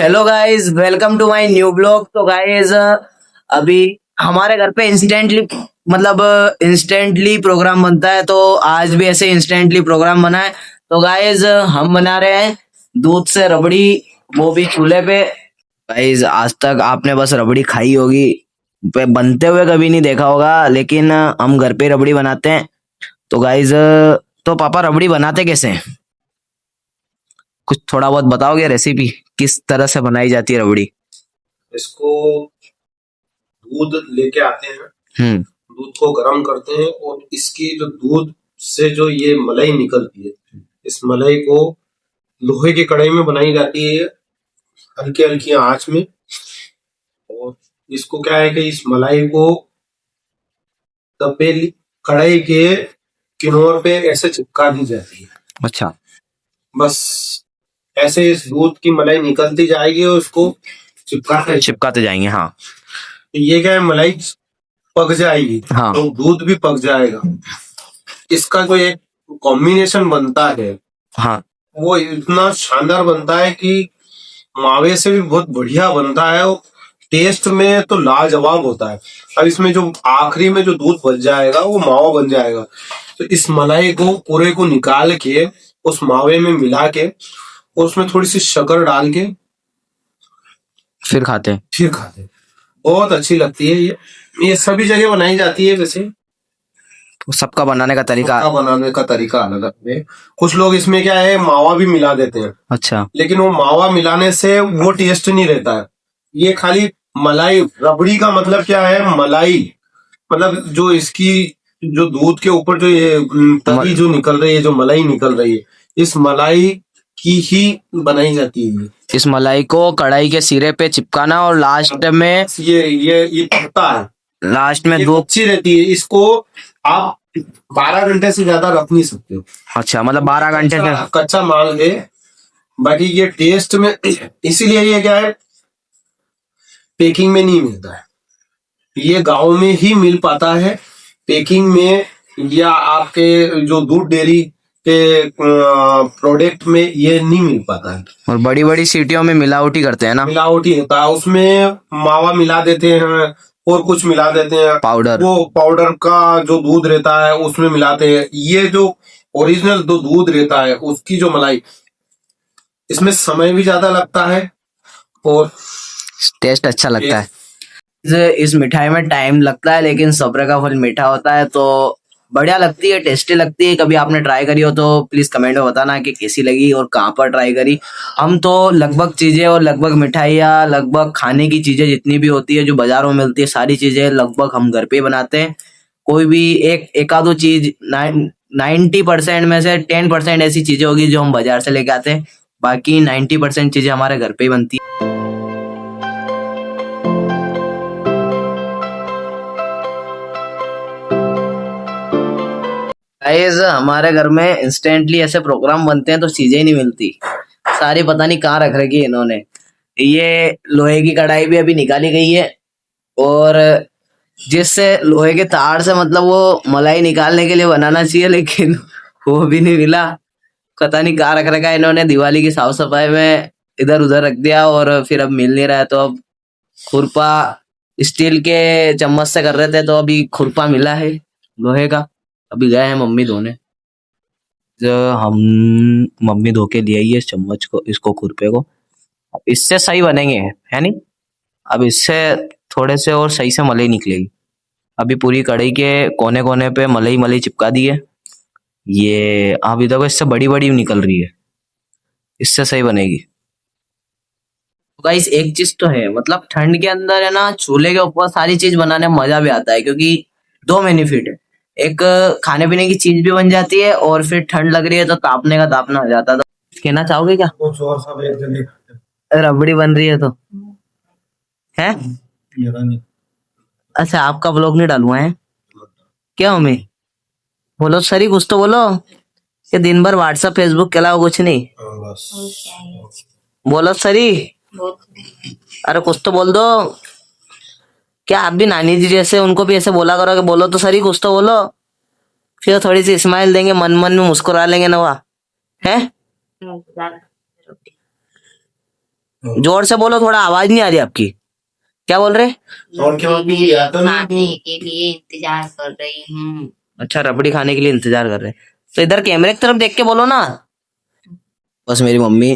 Hello guys, welcome to my new blog. तो guys अभी हमारे घर पे इंस्टेंटली प्रोग्राम बनता है, तो आज भी ऐसे इंस्टेंटली प्रोग्राम बना है। तो गाइस हम बना रहे हैं दूध से रबड़ी, वो भी चूल्हे पे। गाइस आज तक आपने बस रबड़ी खाई होगी, बनते हुए कभी नहीं देखा होगा, लेकिन हम घर पे रबड़ी बनाते हैं। तो गाइस तो पापा रबड़ी बनाते कैसे हैं? कुछ थोड़ा बहुत बताओगे रेसिपी, किस तरह से बनाई जाती है रबड़ी? इसको दूध लेके आते हैं। हम्म। दूध को गर्म करते हैं और इसकी जो दूध से जो ये मलाई निकलती है, इस मलाई को लोहे की कढ़ाई में बनाई जाती है, हल्की हल्की आंच में। और इसको क्या है कि इस मलाई को तपेली कढ़ाई के किनारे पे ऐसे चिपका दी जाती है। अच्छा। बस ऐसे इस दूध की मलाई निकलती जाएगी और उसको चिपकाते जाएंगे, हाँ। तो ये क्या है, मलाई पक जाएगी, हाँ। तो दूध भी पक जाएगा। इसका जो एक कॉम्बिनेशन बनता है, हाँ। वो इतना शानदार बनता है कि मावे से भी बहुत बढ़िया बनता है। और टेस्ट में तो लाजवाब होता है। अब इसमें जो आखिरी में जो दूध बच जाएगा वो मावा बन जाएगा। तो इस मलाई को पूरे को निकाल के उस मावे में मिला के और उसमें थोड़ी सी शक्कर डाल के फिर खाते हैं। बहुत अच्छी लगती है। ये सभी जगह बनाई जाती है वैसे। तो सबका बनाने का तरीका। सबका बनाने का तरीका अलग है। कुछ लोग इसमें क्या है, मावा भी मिला देते हैं। अच्छा। लेकिन वो मावा मिलाने से वो टेस्ट नहीं रहता है। ये खाली मलाई, रबड़ी का मतलब क्या है, मलाई मतलब जो इसकी जो दूध के ऊपर जो ये तरी जो निकल रही है, जो मलाई निकल रही है, इस मलाई की ही बनाई जाती है। इस मलाई को कढ़ाई के सिरे पे चिपकाना और लास्ट में ये पकता है, लास्ट में ये दो। अच्छी रहती है। इसको आप 12 घंटे से ज्यादा रख नहीं सकते हो। अच्छा, मतलब 12 घंटे से। कच्चा माल है। बाकी ये टेस्ट में, इसीलिए ये क्या है, पैकिंग में नहीं मिलता है। ये गांव में ही मिल पाता है पैकिंग में, या आपके जो दूध डेयरी के प्रोडक्ट में ये नहीं मिल पाता है। और बड़ी बड़ी सीटियों में मिलावटी करते हैं ना। मिलावटी होता है, उसमें मावा मिला देते हैं और कुछ मिला देते हैं, पाउडर। वो पाउडर का जो दूध रहता है उसमें मिलाते हैं। ये जो ओरिजिनल जो दूध रहता है उसकी जो मलाई, इसमें समय भी ज्यादा लगता है और टेस्ट अच्छा लगता है। इस मिठाई में टाइम लगता है, लेकिन सब्र का फल मीठा होता है। तो बढ़िया लगती है, टेस्टी लगती है। कभी आपने ट्राई करी हो तो प्लीज कमेंट में बताना कि कैसी लगी और कहाँ पर ट्राई करी। हम तो लगभग चीजें और लगभग मिठाइयाँ, लगभग खाने की चीजें जितनी भी होती है जो बाजारों में मिलती है, सारी चीजें लगभग हम घर पे ही बनाते हैं। कोई भी एक आधो चीज 90% में से 10% ऐसी चीजें होगी जो हम बाजार से लेके आते हैं। बाकी 90% चीजें हमारे घर पे ही बनती है। गाइस हमारे घर में इंस्टेंटली ऐसे प्रोग्राम बनते हैं तो चीजें ही नहीं मिलती, सारी पता नहीं कहाँ रख रखी है इन्होंने। ये लोहे की कढ़ाई भी अभी निकाली गई है, और जिससे लोहे के तार से मतलब वो मलाई निकालने के लिए बनाना चाहिए, लेकिन वो भी नहीं मिला। पता नहीं कहाँ रख रखा है इन्होंने, दिवाली की साफ सफाई में इधर उधर रख दिया और फिर अब मिल नहीं रहा है। तो अब खुरपा स्टील के चम्मच से कर रहे थे, तो अभी खुरपा मिला है लोहे का। अभी गए हैं मम्मी धोने। जो हम मम्मी धो के ले आई है इस चम्मच को, इसको खुरपे को। अब इससे सही बनेंगे, है नहीं? अब इससे थोड़े से और सही से मलाई निकलेगी। अभी पूरी कढ़ाई के कोने कोने पे मलाई मलाई चिपका दी है। ये अभी देखो, इससे बड़ी बड़ी निकल रही है, इससे सही बनेगी। गाइस एक चीज तो है, मतलब ठंड के अंदर है ना, चूल्हे के ऊपर सारी चीज बनाने में मजा भी आता है, क्योंकि दो बेनिफिट है। एक, खाने पीने की चीज भी बन जाती है, और फिर ठंड लग रही है तो तापने का तापना हो जाता है। तो कहना चाहोगे क्या? कुछ और सब एक जगह रबड़ी बन रही है तो है। ये रहा नहीं। अच्छा, आपका ब्लॉग नहीं डालूंगा है क्या मम्मी? बोलो सरी, कुछ तो बोलो कि दिन भर व्हाट्सएप फेसबुक के अलावा कुछ नहीं। बस बोलो सरी, अरे कुछ तो बोल दो। क्या आप भी नानी जी जैसे उनको भी ऐसे बोला करो कि बोलो तो सरी, कुछ तो बोलो। फिर थोड़ी सी स्माइल देंगे, मन मन में मुस्कुरा लेंगे नवा है। जोर से बोलो, थोड़ा आवाज नहीं आ रही आपकी। क्या बोल रहे? और क्या बात नहीं आता ना? खाने के लिए इंतजार कर रही हूँ। अच्छा, रबड़ी खाने के लिए इंतजार कर रहे हैं। तो इधर कैमरे की तरफ देख के बोलो ना। बस मेरी मम्मी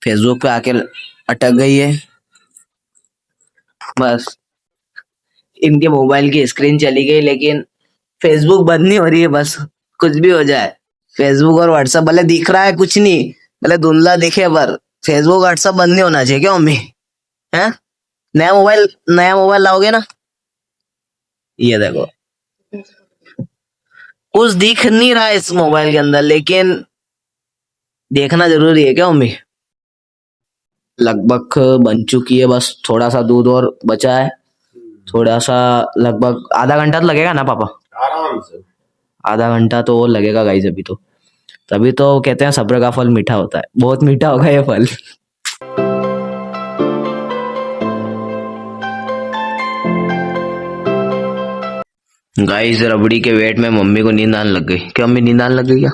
फेसबुक पे आके अटक गई है। बस इनके मोबाइल की स्क्रीन चली गई, लेकिन फेसबुक बंद नहीं हो रही है। बस कुछ भी हो जाए, फेसबुक और व्हाट्सएप भले दिख रहा है कुछ नहीं, भले धुंधला दिखे, पर फेसबुक व्हाट्सएप बंद नहीं होना चाहिए क्या मम्मी? है? नया मोबाइल लाओगे ना? ये देखो, कुछ दिख नहीं रहा है इस मोबाइल के अंदर, लेकिन देखना जरूरी है क्या मम्मी? लगभग बन चुकी है, बस थोड़ा सा दूध और बचा है। थोड़ा सा, लगभग आधा घंटा तो लगेगा ना पापा? आराम से। आधा घंटा तो और लगेगा गाइस। अभी तो, तभी तो कहते हैं सब्र का फल मीठा होता है। बहुत मीठा होगा ये फल। गाइस, रबड़ी के वेट में मम्मी को नींद आने लग गई। क्या मम्मी, नींद आने लग गई क्या?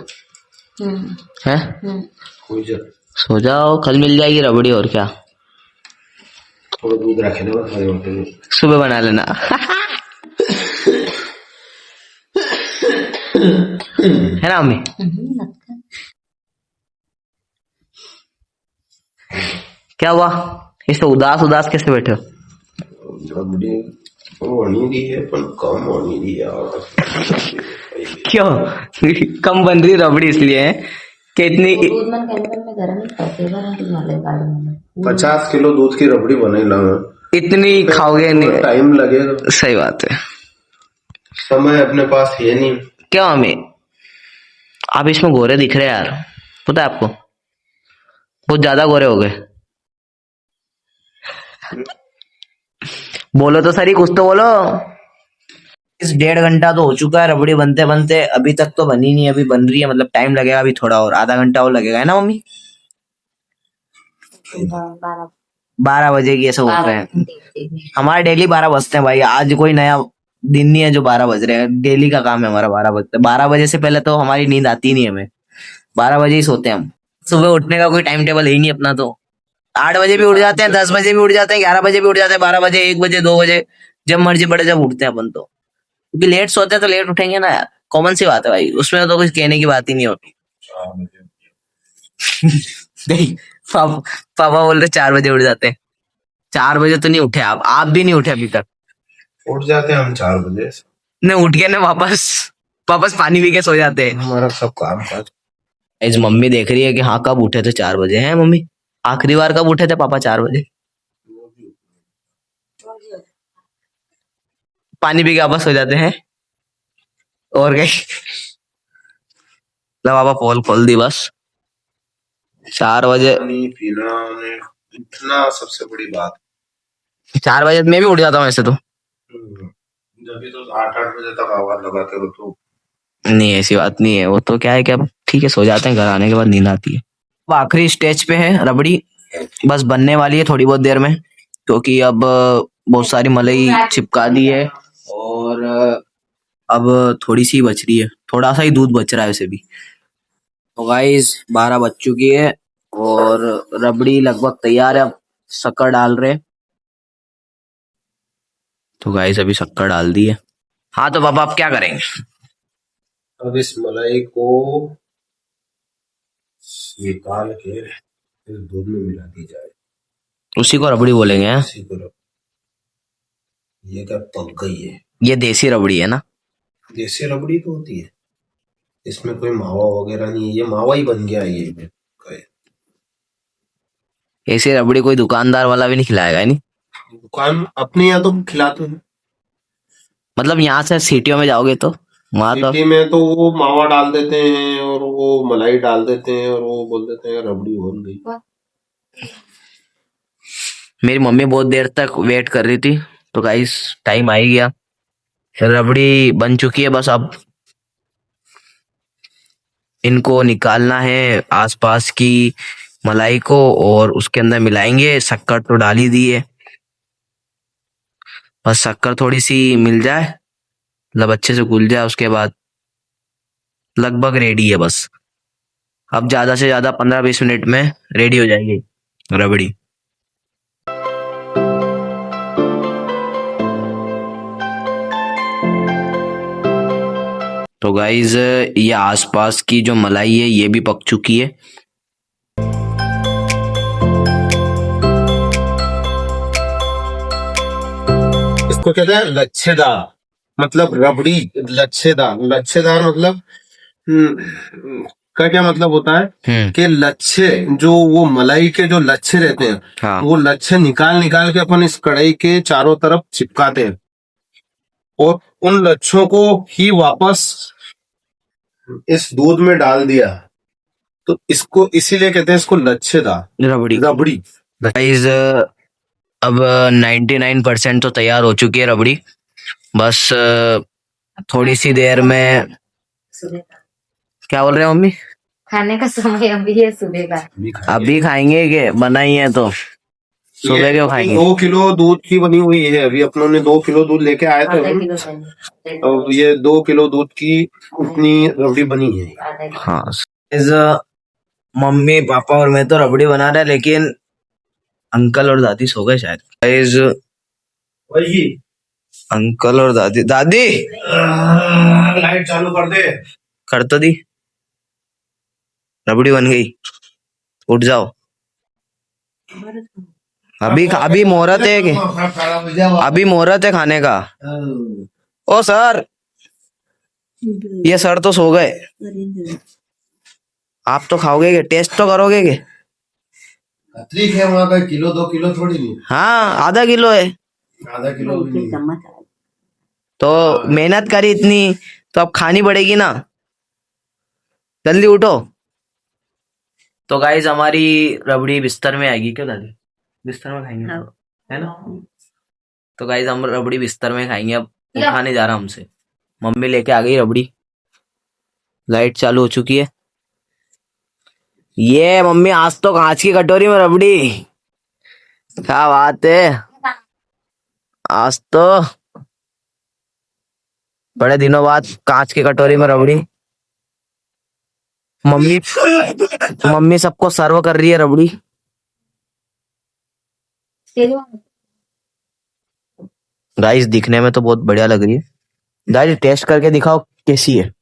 है? कोई जा, सो जाओ, कल मिल जाएगी रबड़ी। और क्या, थोड़ा दूध रखे दो, खाने होते हैं। सुबह बना लेना। है ना मम्मी? क्या हुआ, इस तो उदास उदास कैसे बैठे हो? रबड़ी होनी दी है, पर कम होनी दी यार। क्यों? कम बन रही रबड़ी इसलिए है कि इतनी 50 किलो दूध की रबड़ी बने लाऊंगा। इतनी खाओगे नहीं? टाइम लगेगा। सही बात है, समय अपने पास है नहीं। क्या मम्मी, आप इसमें गोरे दिख रहे हैं यार, पता है आपको? बहुत ज्यादा गोरे हो गए। बोलो तो सही, कुछ तो बोलो। इस 1.5 घंटा तो हो चुका है रबड़ी बनते बनते, अभी तक तो बनी नहीं। अभी बन रही है, मतलब टाइम लगेगा अभी थोड़ा और, आधा घंटा और लगेगा, है ना मम्मी? 12 बजेगी ऐसा बोल रहे हैं। हमारे डेली 12 बजते हैं भाई, आज कोई नया दिन नहीं है जो 12 बज रहे हैं। डेली का काम है हमारा 12 बजते। 12 बजे से पहले तो हमारी नींद आती नहीं है, हमें 12 बजे ही सोते हैं हम। सुबह उठने का कोई टाइम टेबल है ही नहीं अपना तो। 8 बजे भी उठ जाते हैं, 10 बजे भी उठ जाते हैं, 11 बजे भी उठ जाते हैं, 12 बजे, 1 बजे, 2 बजे, जब मर्जी पड़े जब उठते हैं अपन तो। क्योंकि लेट सोते हैं तो लेट उठेंगे ना यार, कॉमन सी बात है भाई, उसमें तो कुछ कहने की बात ही नहीं होती। नहीं, पापा बोल रहे 4 बजे उठ जाते हैं। 4 बजे तो नहीं उठे आप भी नहीं उठे अभी तक। उठ जाते हैं हम 4 बजे। ने उठ के ना वापस वापस पानी पी के सो जाते हैं। हमारा सब काम काज। इस मम्मी देख रही है कि हाँ, कब उठे थे 4 बजे? हैं मम्मी, आखिरी बार कब उठे थे पापा 4 बजे? पानी पी के वापस सो जाते हैं। और क्या, लो पापा पोल खोल दी बस। 4 बजे, पानी पीना ने इतना सबसे बड़ी बात। 4 बजे मैं भी उठ जाता हूँ ऐसे तो। जब भी तो 8-8 बजे तक आवाज लगाते हो तो। नहीं, ऐसी बात नहीं है, वो तो क्या है कि अब ठीक है, सो जाते हैं, घर आने के बाद नींद आती है। अब आखिरी स्टेज पे है रबड़ी, बस बनने वाली है थोड़ी बहुत देर में, क्योंकि अब बहुत सारी मलाई चिपका दी है और अब थोड़ी सी बच रही है, थोड़ा सा ही दूध बच रहा है उसे भी। तो गाइस 12 बज चुकी है और रबड़ी लगभग तैयार है। अब शक्कर डाल रहे हैं। तो गाइस अभी शक्कर डाल दी है। हाँ तो पापा आप क्या करेंगे? अब इस मलाई को निकाल के इस दूध में मिला दी जाए। उसी को रबड़ी बोलेंगे हैं? इसी को ये क्या पक गई है? ये देसी रबड़ी है ना? देसी रबड़ी तो होती है, इसमें कोई मावा वगैरह नहीं है, ये मावा ही बन गया है ये। ऐसी रबड़ी कोई दुकानदार वाला भी नहीं खिलाएगा, नहीं? दुकान अपने यहाँ तो खिलाते हैं। मतलब यहाँ से सिटियों में जाओगे तो वहां तो सिटी में तो वो मावा डाल देते हैं और वो मलाई डाल देते हैं और वो बोल देते हैं रबड़ी बन गई। मेरी मम्मी बहुत देर तक वेट कर रही थी, तो गाइस टाइम आ ही गया, रबड़ी बन चुकी है। बस अब इनको निकालना है आसपास की मलाई को और उसके अंदर मिलाएंगे। शक्कर तो डाल ही दी है, बस शक्कर थोड़ी सी मिल जाए, मतलब अच्छे से घुल जाए, उसके बाद लगभग रेडी है बस। अब ज्यादा से ज्यादा 15-20 मिनट में रेडी हो जाएगी रबड़ी। तो गाइज ये आसपास की जो मलाई है ये भी पक चुकी है। इसको कहते हैं लच्छेदार, मतलब रबड़ी। लच्छेदार, लच्छेदार मतलब का क्या मतलब होता है कि लच्छे, जो वो मलाई के जो लच्छे रहते हैं, हाँ। वो लच्छे निकाल निकाल के अपन इस कढ़ाई के चारों तरफ चिपकाते हैं और उन लच्छों को ही वापस इस दूध में डाल दिया, तो इसको इसीलिए कहते हैं इसको लच्छेदार रबड़ी। रबड़ी। गाइज अब 99% तो तैयार हो चुकी है रबड़ी, बस थोड़ी सी देर में। सुबह का क्या बोल रहे हो मम्मी? खाने का समय अभी है, सुबह का। अभी खाएंगे के बनाई है तो सुबह क्यों खाएंगे? 2 किलो दूध की बनी हुई है। अभी अपनों ने 2 किलो दूध लेके आए थे आधा हम, किलो चाहिए। और ये 2 किलो दूध की उतनी रबड़ी बनी है। आधा किलो। हाँ। इस मम्मी पापा और मैं तो रबड़ी बना रहे हैं, लेकिन अंकल और दादी सो गए शायद। गाइस वही अंकल और दादी, दादी लाइट चालू कर दे। कर तो दी, रबड़ी बन गई, उठ जाओ। अभी मुहूर्त है कि अभी मुहूर्त है खाने का। ओ सर, ये सर तो सो गए, आप तो खाओगे के? टेस्ट तो करोगे के? ठीक है, वहाँ का किलो 2 किलो थोड़ी नहीं, हाँ आधा किलो है। आधा किलो भी नहीं। तो मेहनत करी इतनी तो अब खानी पड़ेगी ना, जल्दी उठो। तो गाइज हमारी रबड़ी बिस्तर में आएगी। क्यों दादी? बिस्तर में खाएंगे है ना? तो गाइज हम रबड़ी बिस्तर में खाएंगे, अब उठा नहीं जा रहा हमसे। मम्मी लेके आ गई रबड़ी, लाइट चालू हो चुकी है। ये मम्मी आज तो कांच की कटोरी में रबड़ी, क्या बात है। आज तो बड़े दिनों बाद कांच की कटोरी में रबड़ी। मम्मी सबको सर्व कर रही है रबड़ी। गाइस दिखने में तो बहुत बढ़िया लग रही है। गाइस टेस्ट करके दिखाओ कैसी है।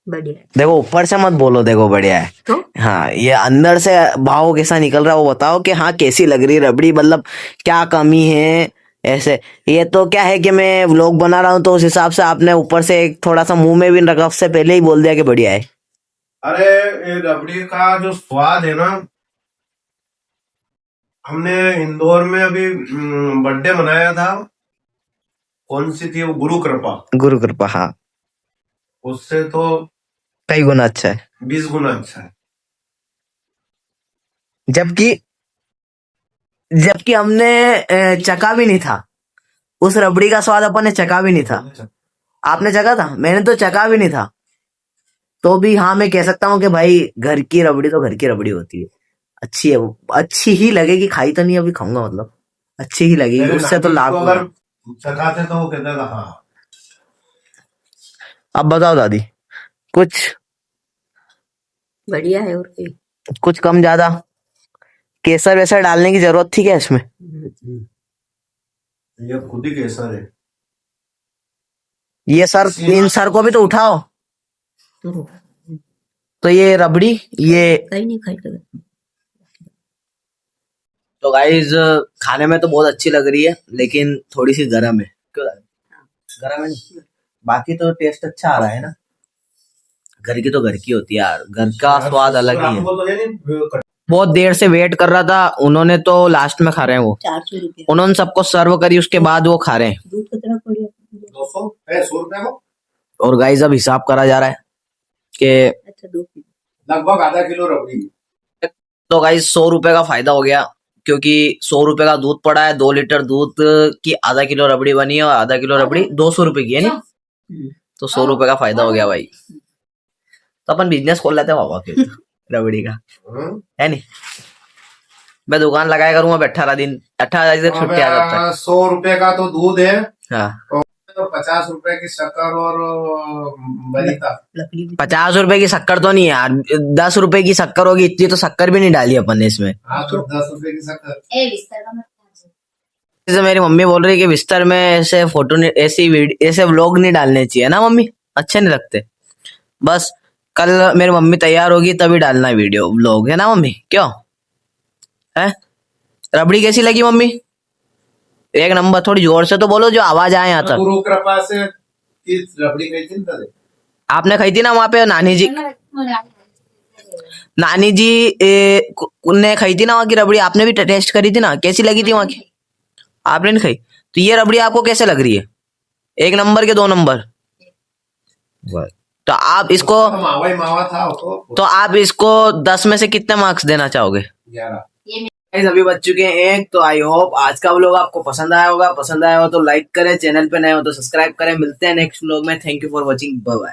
बढ़िया। देखो ऊपर से मत बोलो देखो बढ़िया है तो हाँ, ये अंदर से भाव कैसा निकल रहा है वो बताओ कि हाँ कैसी लग रही है रबड़ी, मतलब क्या कमी है ऐसे। ये तो क्या है कि मैं व्लॉग बना रहा हूँ तो उस हिसाब से आपने ऊपर से एक थोड़ा सा मुंह में भी रखा, उससे पहले ही बोल दिया कि बढ़िया है। अरे ये रबड़ी का जो स्वाद है ना, हमने इंदौर में अभी बर्थडे मनाया था, कौन सी थी वो, गुरु कृपा। गुरु कृपा, हाँ उससे तो कई गुना अच्छा है। 20 गुना अच्छा है। जबकि जबकि हमने चखा भी नहीं था उस रबड़ी का स्वाद, अपन ने चखा भी नहीं था। आपने चखा था? मैंने तो चखा भी नहीं था। तो भी हाँ मैं कह सकता हूँ कि भाई घर की रबड़ी तो घर की रबड़ी होती है, अच्छी है वो, अच्छी ही लगेगी। खाई तो नहीं अभी, खाऊंगा मतलब अच्छी ही लगेगी, मेरे उससे तो नाती लाख को गुना। अगर चखाते तो वो कहता था हाँ। अब बताओ दादी, कुछ बढ़िया है। और कुछ कम ज्यादा केसर वेसर डालने की जरूरत थी क्या इसमें? ये खुद ही केसर है। ये सर, इन सर को भी तो उठाओ। तो ये रबड़ी ये कहीं नहीं खाई कभी। तो गाइज खाने में तो बहुत अच्छी लग रही है, लेकिन थोड़ी सी गर्म है। क्यों गर्म है? नहीं, बाकी तो टेस्ट अच्छा आ रहा है ना। घर की तो घर की होती है यार, घर का स्वाद अलग ही है। बहुत देर से वेट कर रहा था, उन्होंने तो लास्ट में खा रहे हैं वो। 400 रुपये उन्होंने सबको सर्व करी, उसके बाद वो खा रहे हैं। दूध कितना पड़ 200 है, 100 रुपए को और गाइज अब हिसाब करा जा रहा है कि अच्छा 2 किलो लगभग आधा किलो रबड़ी। तो गाइज 100 रुपए का फायदा हो गया, क्योंकि 100 रुपए का दूध पड़ा है। 2 लीटर दूध की आधा किलो रबड़ी बनी है, और आधा किलो रबड़ी 200 रुपए की है नहीं, तो 100 रुपए का फायदा हो गया भाई। तो अपन बिजनेस खोल लेते हैं बाबा फिर रबड़ी का, है नहीं? मैं दुकान लगाया करूंगा 18 दिन, 18 दिन छुट्टी आ जाता है। 100 रुपए का तो दूध है, हाँ तो 50 रुपए की शक्कर और बनीता। 50 रुपए की शक्कर तो नहीं है यार, 10 रुपए की शक्कर होगी, इतनी तो शक्कर भी नहीं डाली अपन ने इसमें। हाँ तो 10 रुपए की शक्कर। ए बिस्तर का मत खाओ। जैसे मेरी मम्मी बोल रही है कि बिस्तर में ऐसे फोटो नहीं, ऐसे व्लॉग नहीं डालने चाहिए ना मम्मी, अच्छे नहीं लगते। बस कल मेरी मम्मी तैयार होगी तभी डालना वीडियो व्लॉग, है ना मम्मी? क्यों है? रबड़ी कैसी लगी मम्मी? एक नंबर। थोड़ी जोर से तो बोलो जो आवाज आए यहाँ तक। गुरु कृपा से इस रबड़ी गई थी ना। आपने खाई थी ना वहां पे? नानी जी ने खाई थी ना वहां की रबड़ी, आपने भी टेस्ट करी थी ना, कैसी लगी थी वहां की? आपने नहीं खाई? तो ये रबड़ी आपको कैसे लग रही है? एक नंबर के 2 नंबर? तो आप इसको मावा ही मावा था तो आप इसको 10 में से कितने मार्क्स देना चाहोगे? 11। गाइस अभी बज चुके हैं 1। तो आई होप आज का व्लॉग आपको पसंद आया होगा। पसंद आया हो तो लाइक करें, चैनल पे नए हो तो सब्सक्राइब करें। मिलते हैं नेक्स्ट व्लॉग में। Thank you for watching, bye bye.